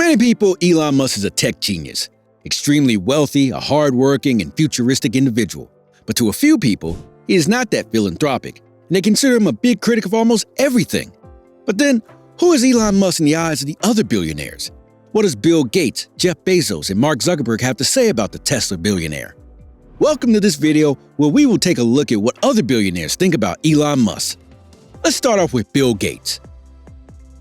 many people, Elon Musk is a tech genius, extremely wealthy, a hardworking and futuristic individual. But to a few people, he is not that philanthropic, and they consider him a big critic of almost everything. But then, who is Elon Musk in the eyes of the other billionaires? What does Bill Gates, Jeff Bezos, and Mark Zuckerberg have to say about the Tesla billionaire? Welcome to this video where we will take a look at what other billionaires think about Elon Musk. Let's start off with Bill Gates.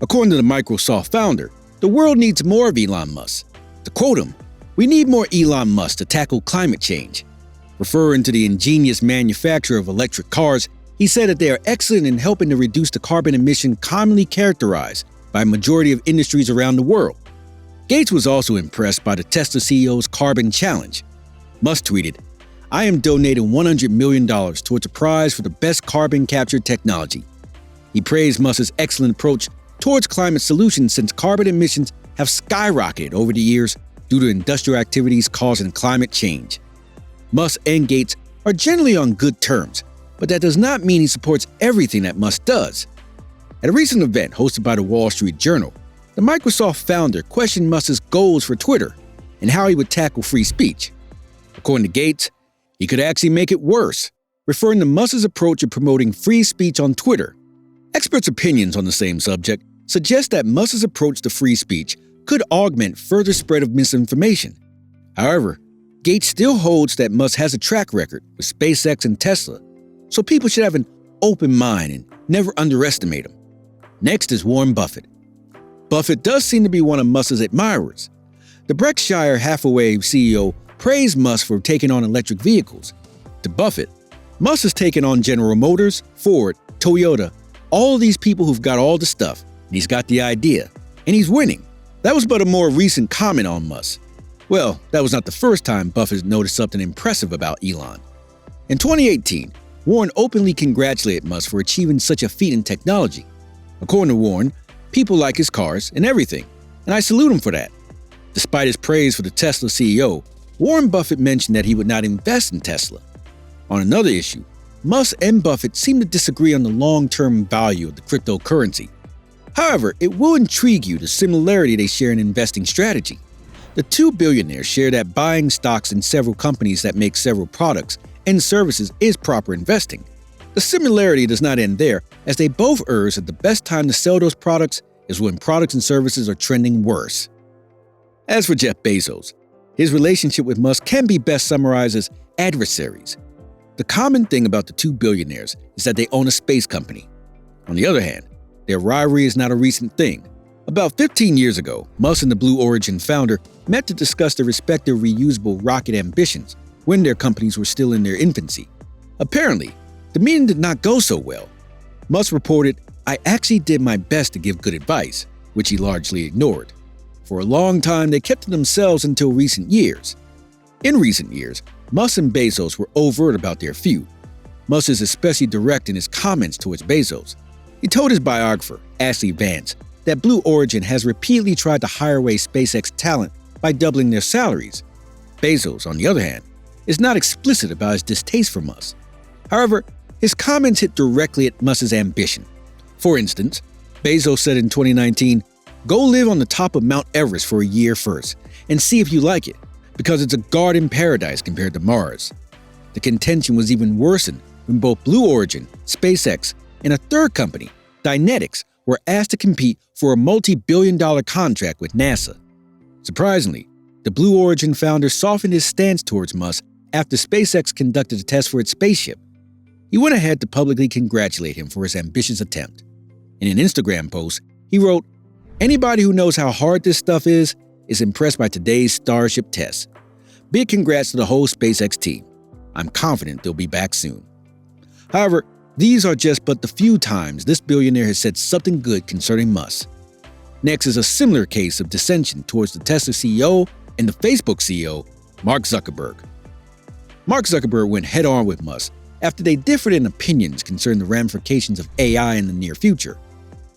According to the Microsoft founder, the world needs more of Elon Musk. To quote him, "We need more Elon Musk to tackle climate change." Referring to the ingenious manufacturer of electric cars, he said that they are excellent in helping to reduce the carbon emission commonly characterized by a majority of industries around the world. Gates was also impressed by the Tesla CEO's carbon challenge. Musk tweeted, "I am donating $100 million towards a prize for the best carbon capture technology." He praised Musk's excellent approach towards climate solutions since carbon emissions have skyrocketed over the years due to industrial activities causing climate change. Musk and Gates are generally on good terms, but that does not mean he supports everything that Musk does. At a recent event hosted by the Wall Street Journal, the Microsoft founder questioned Musk's goals for Twitter and how he would tackle free speech. According to Gates, he could actually make it worse, referring to Musk's approach of promoting free speech on Twitter. Experts' opinions on the same subject suggest that Musk's approach to free speech could augment further spread of misinformation. However, Gates still holds that Musk has a track record with SpaceX and Tesla, so people should have an open mind and never underestimate him. Next is Warren Buffett. Buffett does seem to be one of Musk's admirers. The Berkshire Hathaway CEO praised Musk for taking on electric vehicles. To Buffett, Musk has taken on General Motors, Ford, Toyota, all of these people who've got all the stuff, and he's got the idea, and he's winning. That was but a more recent comment on Musk. Well, that was not the first time Buffett noticed something impressive about Elon. In 2018, Warren openly congratulated Musk for achieving such a feat in technology. According to Warren, people like his cars and everything, and I salute him for that. Despite his praise for the Tesla CEO, Warren Buffett mentioned that he would not invest in Tesla. On another issue, Musk and Buffett seem to disagree on the long-term value of the cryptocurrency. However, it will intrigue you the similarity they share in investing strategy. The two billionaires share that buying stocks in several companies that make several products and services is proper investing. The similarity does not end there, as they both urge that the best time to sell those products is when products and services are trending worse. As for Jeff Bezos, his relationship with Musk can be best summarized as adversaries. The common thing about the two billionaires is that they own a space company. On the other hand, their rivalry is not a recent thing. About 15 years ago, Musk and the Blue Origin founder met to discuss their respective reusable rocket ambitions when their companies were still in their infancy. Apparently, the meeting did not go so well. Musk reported, "I actually did my best to give good advice," which he largely ignored. For a long time, they kept to themselves until recent years. In recent years, Musk and Bezos were overt about their feud. Musk is especially direct in his comments towards Bezos. He told his biographer, Ashley Vance, that Blue Origin has repeatedly tried to hire away SpaceX talent by doubling their salaries. Bezos, on the other hand, is not explicit about his distaste for Musk. However, his comments hit directly at Musk's ambition. For instance, Bezos said in 2019, "Go live on the top of Mount Everest for a year first and see if you like it, because it's a garden paradise compared to Mars." The contention was even worsened when both Blue Origin, SpaceX, and a third company, Dynetics, were asked to compete for a multi-billion-dollar contract with NASA. Surprisingly, the Blue Origin founder softened his stance towards Musk after SpaceX conducted a test for its spaceship. He went ahead to publicly congratulate him for his ambitious attempt. In an Instagram post, he wrote, "Anybody who knows how hard this stuff is impressed by today's Starship test. Big congrats to the whole SpaceX team. I'm confident they'll be back soon." However, these are just but the few times this billionaire has said something good concerning Musk. Next is a similar case of dissension towards the Tesla CEO and the Facebook CEO, Mark Zuckerberg. Mark Zuckerberg went head-on with Musk after they differed in opinions concerning the ramifications of AI in the near future.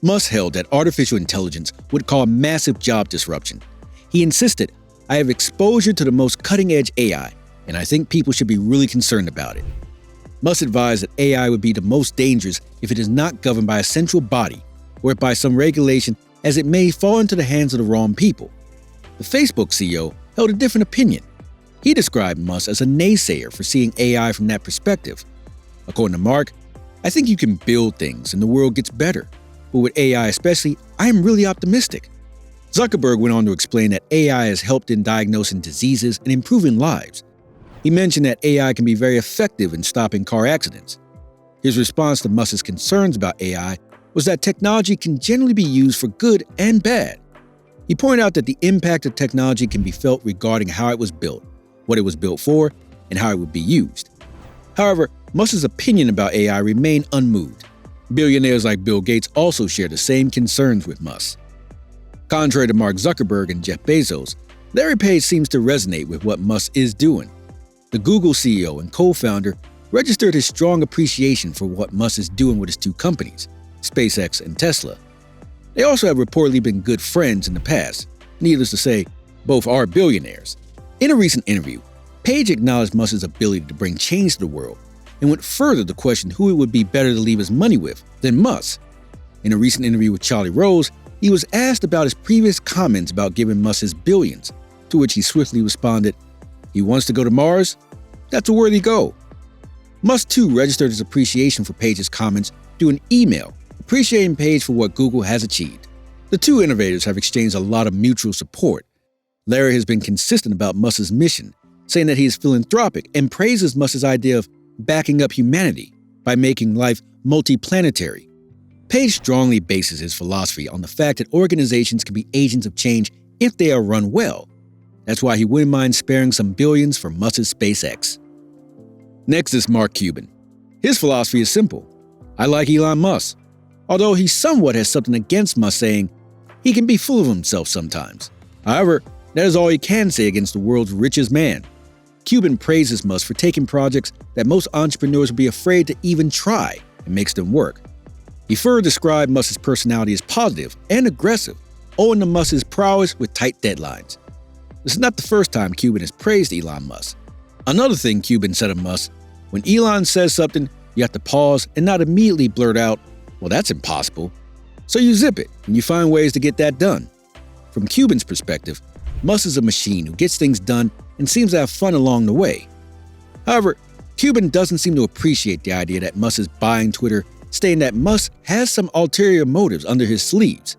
Musk held that artificial intelligence would cause massive job disruption. He insisted, "I have exposure to the most cutting-edge AI, and I think people should be really concerned about it." Musk advised that AI would be the most dangerous if it is not governed by a central body or by some regulation, as it may fall into the hands of the wrong people. The Facebook CEO held a different opinion. He described Musk as a naysayer for seeing AI from that perspective. According to Mark, "I think you can build things and the world gets better. But with AI especially, I am really optimistic." Zuckerberg went on to explain that AI has helped in diagnosing diseases and improving lives. He mentioned that AI can be very effective in stopping car accidents. His response to Musk's concerns about AI was that technology can generally be used for good and bad. He pointed out that the impact of technology can be felt regarding how it was built, what it was built for, and how it would be used. However, Musk's opinion about AI remained unmoved. Billionaires like Bill Gates also share the same concerns with Musk. Contrary to Mark Zuckerberg and Jeff Bezos, Larry Page seems to resonate with what Musk is doing. The Google CEO and co-founder registered his strong appreciation for what Musk is doing with his two companies, SpaceX and Tesla. They also have reportedly been good friends in the past. Needless to say, both are billionaires. In a recent interview, Page acknowledged Musk's ability to bring change to the world and went further to question who it would be better to leave his money with than Musk. In a recent interview with Charlie Rose, he was asked about his previous comments about giving Musk his billions, to which he swiftly responded, "He wants to go to Mars? That's a worthy goal." Musk too registered his appreciation for Page's comments through an email, appreciating Page for what Google has achieved. The two innovators have exchanged a lot of mutual support. Larry has been consistent about Musk's mission, saying that he is philanthropic and praises Musk's idea of backing up humanity by making life multiplanetary. Page strongly bases his philosophy on the fact that organizations can be agents of change if they are run well. That's why he wouldn't mind sparing some billions for Musk's SpaceX. Next is Mark Cuban. His philosophy is simple. "I like Elon Musk," although he somewhat has something against Musk, saying he can be full of himself sometimes. However, that is all he can say against the world's richest man. Cuban praises Musk for taking projects that most entrepreneurs would be afraid to even try and makes them work. He further described Musk's personality as positive and aggressive, owing to Musk's prowess with tight deadlines. This is not the first time Cuban has praised Elon Musk. Another thing Cuban said of Musk, when Elon says something, you have to pause and not immediately blurt out, "Well, that's impossible." So you zip it and you find ways to get that done. From Cuban's perspective, Musk is a machine who gets things done and seems to have fun along the way. However, Cuban doesn't seem to appreciate the idea that Musk is buying Twitter, stating that Musk has some ulterior motives under his sleeves.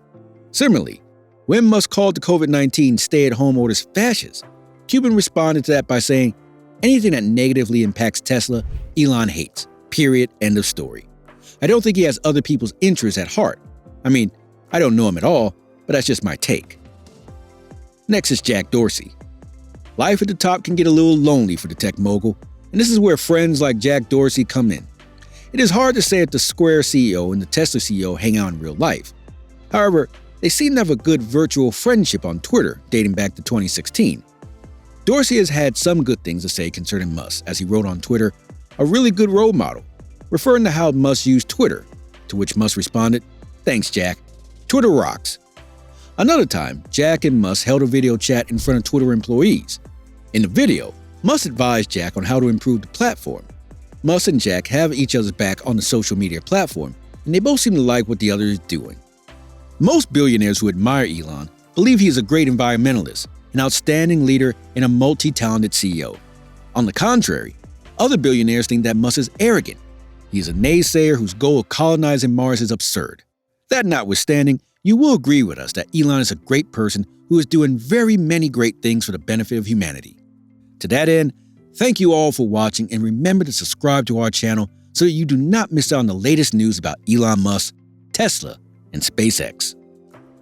Similarly, when Musk called the COVID-19 stay-at-home orders fascist, Cuban responded to that by saying, "Anything that negatively impacts Tesla, Elon hates. Period. End of story." I don't think he has other people's interests at heart. I mean, I don't know him at all, but that's just my take. Next is Jack Dorsey. Life at the top can get a little lonely for the tech mogul, and this is where friends like Jack Dorsey come in. It is hard to say if the Square CEO and the Tesla CEO hang out in real life. However, they seem to have a good virtual friendship on Twitter dating back to 2016. Dorsey has had some good things to say concerning Musk, as he wrote on Twitter, "A really good role model," referring to how Musk used Twitter, to which Musk responded, "Thanks, Jack. Twitter rocks." Another time, Jack and Musk held a video chat in front of Twitter employees. In the video, Musk advised Jack on how to improve the platform. Musk and Jack have each other's back on the social media platform, and they both seem to like what the other is doing. Most billionaires who admire Elon believe he is a great environmentalist, an outstanding leader, and a multi-talented CEO. On the contrary, other billionaires think that Musk is arrogant. He is a naysayer whose goal of colonizing Mars is absurd. That notwithstanding, you will agree with us that Elon is a great person who is doing very many great things for the benefit of humanity. To that end, thank you all for watching, and remember to subscribe to our channel so that you do not miss out on the latest news about Elon Musk, Tesla, and SpaceX.